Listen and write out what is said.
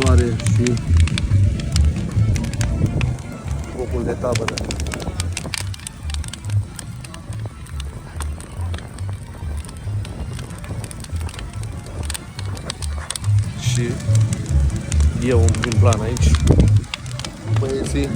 soare și focul de tabără. Și eu în prim plan aici, băieții